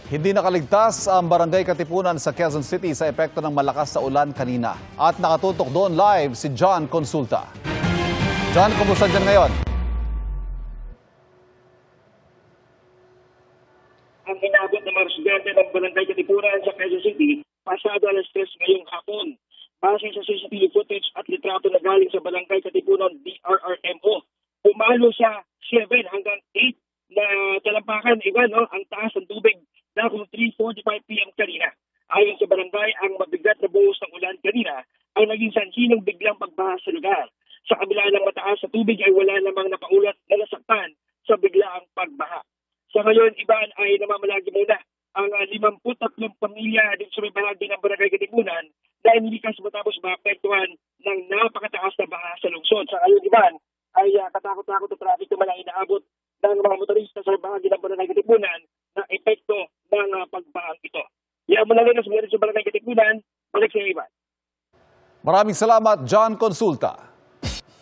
Hindi nakaligtas ang Barangay Katipunan sa Quezon City sa epekto ng malakas na ulan kanina. At nakatutok doon live si John Consulta. John, kumusta dyan ngayon? Ang inabot ng mga residente ng Barangay Katipunan sa Quezon City pasado alas 3 ngayong hapon. Base sa CCTV footage at litrato na galing sa Barangay Katipunan DRRMO, pumalo sa 7 hanggang 8 na talampakan. Iwan, ang taas ng tubig na kung 3:45 p.m. kanina. Ayon sa barangay, ang mabigat na buhos ng ulan kanina ay naging sanhi ng biglang pagbaha sa lugar. Sa kabila ng mataas sa tubig ay wala namang napaulat na nasaktan sa biglaang pagbaha. Sa ngayon, iban ay namamalagi muna ang 53 pamilya dito sa may bahagi ng Barangay Katipunan na inilikas matapos maapektuhan ng napakataas na baha sa lungsod. Sa ngayon, iban ay katakot-takot na traffic naman ang inaabot ng mga motorista sa bahagi ng Barangay Katipunan na epekto ng pagbaang ito. Yan mo lang rin sa Barangay Katipunan, balik sa iban. Maraming salamat, John Consulta.